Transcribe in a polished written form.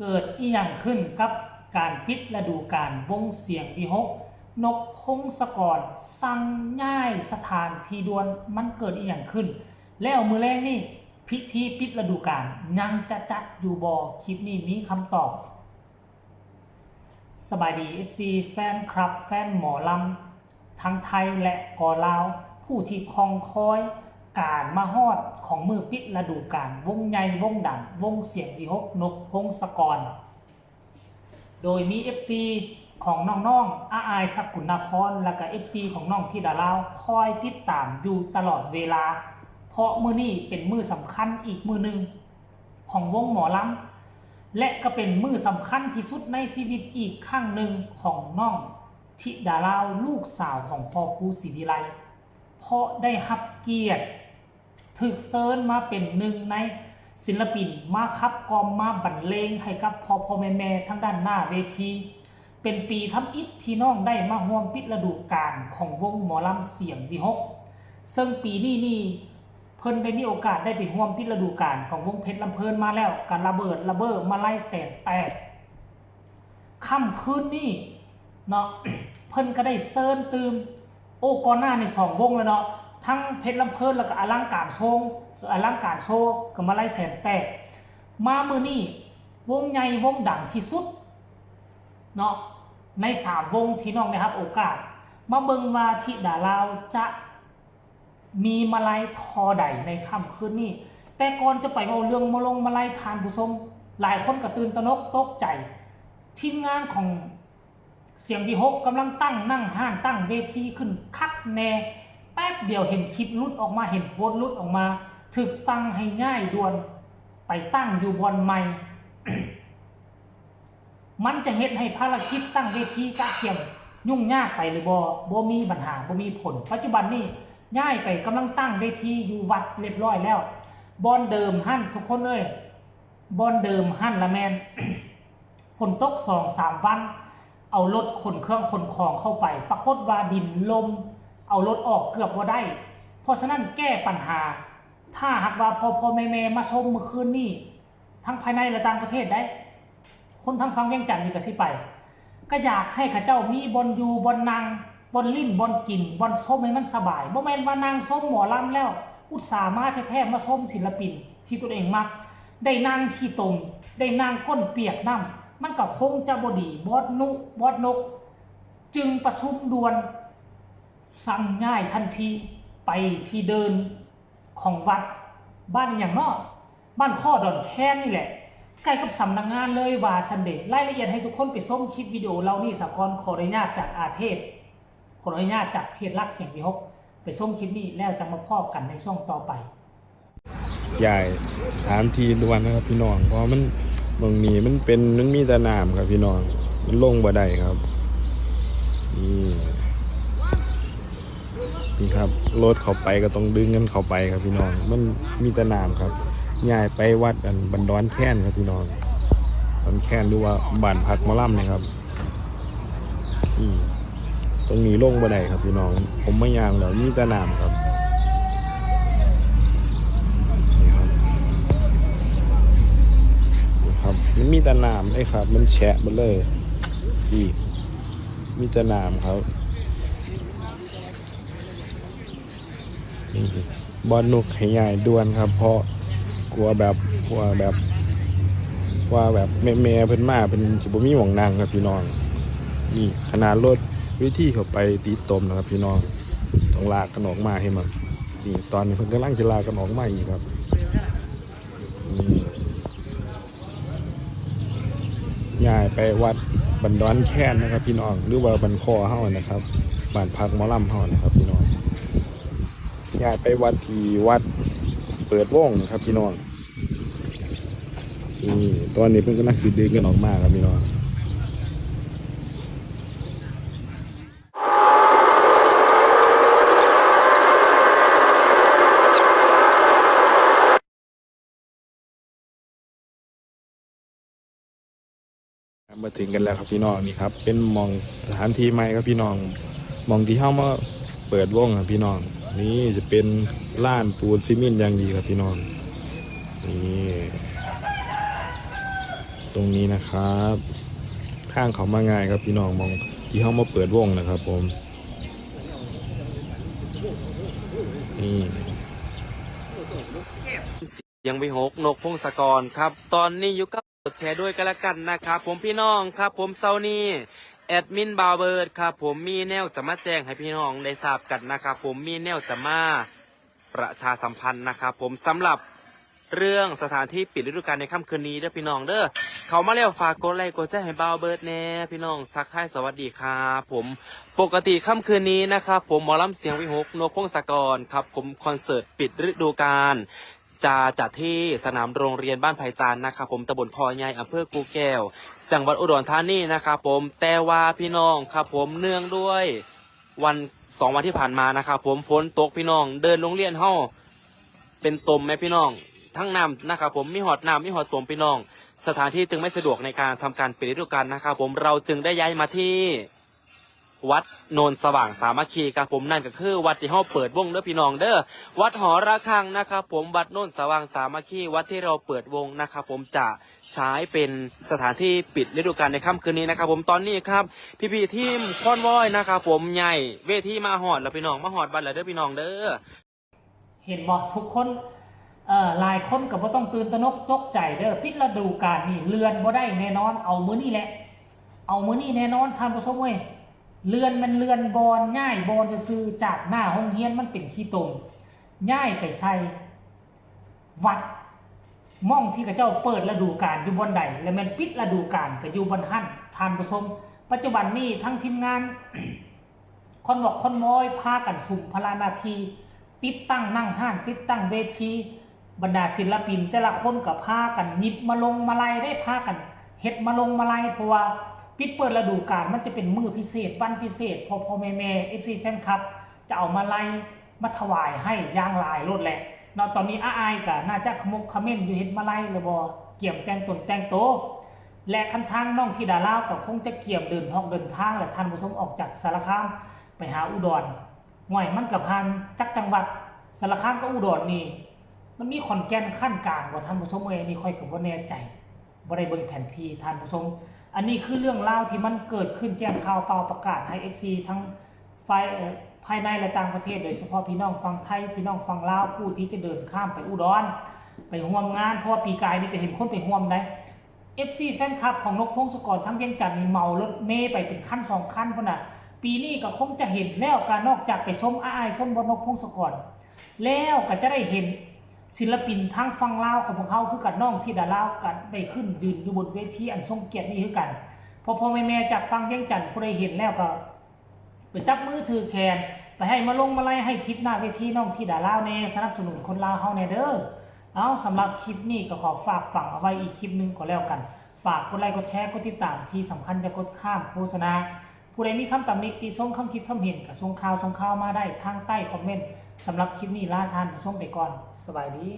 เกิดอีหยังขึ้นกับการปิดฤดูกาลวงเสียงวิหกนกพงศกรสั่งย้ายสถานที่ด่วนมันเกิดอีหยังขึ้นแล้วมื้อแรกนี่พิธีปิดฤดูกาลยังจะจัดอยู่บ่คลิปนี้มีคำตอบสบายดี FC แฟนคลับแฟนหมอลำทั้งไทยและกอลาวผู้ที่คองคอยการมาฮอดของมือปิดฤดูกาลวงใหญ่วงดังวงเสียงวิหกนกพงศกรโดยมี FC ของน้องๆอาอายสกุลนพรและก็ FC ของน้องธิดาลาวคอยติดตามอยู่ตลอดเวลาเพราะมื้อนี้เป็นมื้อสำคัญอีกมื้อหนึ่งของวงหมอลำและก็เป็นมื้อสำคัญที่สุดในชีวิตอีกครั้งหนึ่งของน้องธิดาลาวลูกสาวของพ่อครูศรีวิไลเพราะได้รับเกียรติถูกเชิญมาเป็นหนึ่งในศิลปินมาคับกลอมมาบรรเลงให้กับพ่อแม่ทั้งด้านหน้าเวทีเป็นปีทำอิฐที่น้องได้มาร่วมปิดฤดูกาลของวงหมอลำเสียงวิหกซึ่งปีนี้เพิ่นได้มีโอกาสได้ไปร่วมปิดฤดูกาลของวงเพชรลำเพลินมาแล้วการระเบิดมาไล่แสนแตกค่ำคืนนี้เนาะ เพิ่นก็ได้เซิร์นตื่มโอ้ก่อนหน้าใน2วงแล้วเนาะทั้งเพชรลำเพลินแล้วก็อลังการโชว์ก็มาไล่แสนแตกมามื้อนี้วงใหญ่วงดังที่สุดเนาะใน3วงที่น้องได้รับโอกาสมาเบิ่งว่าธิดาลาวจะมีมาลัยทอใดในค่ำคืนนี้แต่ก่อนจะไปเอาเรื่องมาลัยทานผู้ชมหลายคนก็ตื่นตระหนกตกใจทีมงานของเสียงวิหกกำลังนั่งห้างตั้งเวทีขึ้นคักแน่แป๊บเดียวเห็นคลิปลุดออกมาเห็นโพสต์ลุดออกมาถึกสั่งให้ง่ายด่วนไปตั้งอยู่บนไมค์ มันจะเฮ็ดให้ภารกิจตั้งเวทีกะเทียมยุ่งยากไปหรือบ่มีปัญหาบ่มีผลปัจจุบันนี้ย้ายไปกำลังตั้งเวทีอยู่วัดเรียบร้อยแล้วบอนเดิมหั่นทุกคนเลยบอนเดิมหั่นละแมน ฝนตก 2-3 วันเอารถขนเครื่องขนของเข้าไปปรากฏว่าดินลมเอารถออกเกือบบ่ได้เพราะฉะนั้นแก้ปัญหาถ้าหากว่าพอแม่มาชมเมื่อคืนนี้ทั้งภายในและต่างประเทศได้คนทางฝั่งเวียงจันทน์นี่ก็สิไปก็อยากให้ข้าเจ้ามีบอนอยู่บอนนั่งบอนลิ้นบอนกินบอนส้มให้มันสบายบ่แม่นว่านางส้มหมอลำแล้วอุตส่าห์มาแท้ๆมาส้มศิลปินที่ตัวเองมักได้นางขี้ตมได้นางก้นเปียกน้ำมันก็คงจะบ่ดีบอดนกจึงประชุมด่วนสั่งง่ายทันทีไปที่เดินของวัดบ้านอย่างนอกบ้านข้อดอนแค้นนี่แหละใกล้กับสำนักงานเลยว่าซันเดย์รายละเอียดให้ทุกคนไปชมคลิปวิดีโอเรานี่สากรขออนุญาตจากอาเทพขออนุญาตจากเพจรักเสียงวิหกไปชมคลิปนี้แล้วจะมาพบกันในช่วงต่อไปใหญ่3 ทีด่วนนะครับพี่น้องเพราะมันบางนี้มันมีแต่น้ำครับพี่น้องมันลงบ่ได้ครับนี่ครับรถเข้าไปก็ต้องดึงกันเข้าไปครับพี่น้องมันมีแต่น้ำครับย้ายไปวัดบันดอนแค้นครับพี่น้องบันดอนแค้นหรือว่าบ้านพักหมอลำนะครับตรงนี้ลงบ่ได้ครับพี่น้องผมไม่ย่างแล้วมีแต่น้ำครับมันมีแต่น้ำเลยครับมันแฉะหมดเลยมีแต่น้ำครับบอลนกให้ใหญ่ด่วนครับเพราะกลัวแบบแม่เพิ่นมาเป็นสิบ่มีหม่องนั่งครับพี่น้องนี่ขนาดรถวิธีเข้าไปตีตมนะครับพี่น้องต้องลากกันออกมาให้มันนี่ตอนนี้เพิ่นกำลังจะลากกันออกมาอีกครับย้ายไปวัดบันดอนแค้นนะครับพี่น้องหรือว่าบันคอเฮานะครับบ้านพักหมอลำเฮานะครับพี่น้องย้ายไปวัดที่วัดเปิดวงนะครับพี่น้องตอนนี้เพิ่งกำลังดึงกันออกมาครับพี่น้องมาถึงกันแล้วครับพี่น้องนี่ครับเป็นมองสถานที่ใหม่ครับพี่น้องมองที่เข้ามาเปิดวงครับพี่น้องนี่จะเป็นล้านปูนซีเมนต์อย่างดีครับพี่น้องนี่ ตรงนี้นะครับทางเขามาง่ายครับพี่น้องมองที่เขามาเปิดวงนะครับผมนี่ ยังวิหกนกพงศกรครับตอนนี้อยู่กับกดแชร์ด้วยกันละกันนะครับผมพี่น้องครับผมเซานี่แอดมินบาวเบิร์ดครับผมมีแนวจะมาแจ้งให้พี่น้องได้ทราบกันนะครับผมมีแนวจะมาประชาสัมพันธ์นะครับผมสำหรับเรื่องสถานที่ปิดฤดูกาลในค่ำคืนนี้เด้อพี่น้องเด้อเขามาแล้วฝากกดไลค์กดแชร์ให้บาวเบิร์ดแน่พี่น้องทักทายสวัสดีครับผมปกติค่ำคืนนี้นะครับผมหมอลำเสียงวิหกนกพงศกรครับผมคอนเสิร์ตปิดฤดูกาลจะจัดที่สนามโรงเรียนบ้านไผ่จานนะครับผมตำบลคอใหญ่อำเภอกูแก้วจังหวัดอุดรธานีนะครับผมแต่ว่าพี่น้องครับผมเนื่องด้วยวัน2 วันที่ผ่านมานะครับผมฝนตกพี่น้องเดินโรงเรียนเฮาเป็นตมไหมพี่น้องทั้งน้ำนะครับผมมีหอดน้ำมีหอดตมพี่น้องสถานที่จึงไม่สะดวกในการทำการปิดฤดูกาลนะครับผมเราจึงได้ย้ายมาที่วัดโนนสว่างสามัคคีครับผมนั่นก็คือวัดที่เฮาเปิดวงเด้อพี่น้องเด้อวัดหอระฆังนะครับผมวัดโนนสว่างสามัคคีวัดที่เราเปิดวงนะครับผมจะใช้เป็นสถานที่ปิดฤดูกาลในค่ำคืนนี้นะครับผมตอนนี้ครับพี่ๆทีมคอนวอยนะครับผมใหญ่เวทีมาหอดแล้วพี่น้องมาหอดบัดแล้วเด้อพี่น้องเด้อ เห็นบอกทุกคนหลายคนก็บ่ต้องตื่นตระหนกตกใจเด้อปิดฤดูกาลนี่เลื่อนบ่ได้แน่นอนเอามื้อนี้แหละเอามื้อนี้แน่นอนท่านผู้ชมเว้ยเลื่อนมันเลื่อนบอลง่ายบอลจะซื้อจากหน้าห้องเรียนมันเป็นขี้ตมง่ายไปใส่วัดม่องที่กระเจ้าเปิดฤดูกาลอยู่บนใดและมันปิดฤดูกาลก็อยู่บนหั่นท่านผู้ชมปัจจุบันนี้ทั้งทีมงาน คนบอกคนม้อยพากันสุ่มพลานาทีติดตั้งนั่งห้านติดตั้งเวทีบรรดาศิลปินแต่ละคนกับพากันหยิบมาลงมาลัยได้พากันเฮ็ดมาลงมาลัยเพราะว่าปิดเปิดฤดูกาลมันจะเป็นมื้อพิเศษวันพิเศษพอแม่ FC แฟนคลับจะเอามาลัยมาถวายให้อย่างหลายรถแหละเนาะตอนนี้อ้ายก็น่าจะขมุกขม้นอยู่เฮ็ดมาลัยหรือบ่เกี่ยมแต่งตนแต่งโตและคันทางน้องธิดาลาวก็คงจะเกี่ยมเดินทางและท่านผู้ชมออกจากสารคามไปหาอุดรห่วยมันกับพันจักจังหวัดสารคามกับอุดรนี่มันมีขอนแก่นขั้นกลางว่าท่านผู้ชมเอ้ยนี่ค่อยกับว่าแน่ใจบ่ได้เบิ่งแผนที่ท่านผู้ชมอันนี้คือเรื่องราวที่มันเกิดขึ้นแจ้งข่าวเปล่าประกาศให้ FC ทั้งฝ่ายภายในและต่างประเทศโดยเฉพาะพี่น้องฝั่งไทยพี่น้องฝั่งลาวผู้ที่จะเดินข้ามไปอุดรไปร่วมงานเพราะว่าปีกายนี่ก็เห็นคนไปร่วมได้ FC แฟนคลับของนกพงศกรทั้งเวียงจันทน์นี่เมารถเมย์ไปเป็นขั้น2ขั้นพุ่นน่ะปีนี้ก็คงจะเห็นแล้วการนอกจากไปชมอ้ายชมบนนกพงศกรแล้วก็จะได้เห็นศิลปินทั้งฝั่งลาวของพวกเขาคือกับน้องที่ดาลาวกันไปขึ้นยืนอยู่บนเวทีอันทรงเกียรตินี่คือกันพอแม่จากฝั่งเวียงจันทน์ผู้ใดเห็นแล้วก็ไปจับมือถือแขนไปให้มาลงมาไล่ให้ทิปหน้าเวทีน้องที่ดาลาวแน่สนับสนุนคนลาวเฮาแน่เด้อเอาสำหรับคลิปนี้ก็ขอฝากฝังเอาไว้อีกคลิปนึงก็แล้วกันฝากกดไลค์กดแชร์กดติดตามที่สำคัญจะกดข้ามโฆษณาผู้ใดมีคำตำหนิติชมคำคิดคำเห็นก็ส่งข่าวมาได้ทางใต้คอมเมนต์สำหรับคลิปนี้ลาท่านผู้ชมไปก่อนสบายดี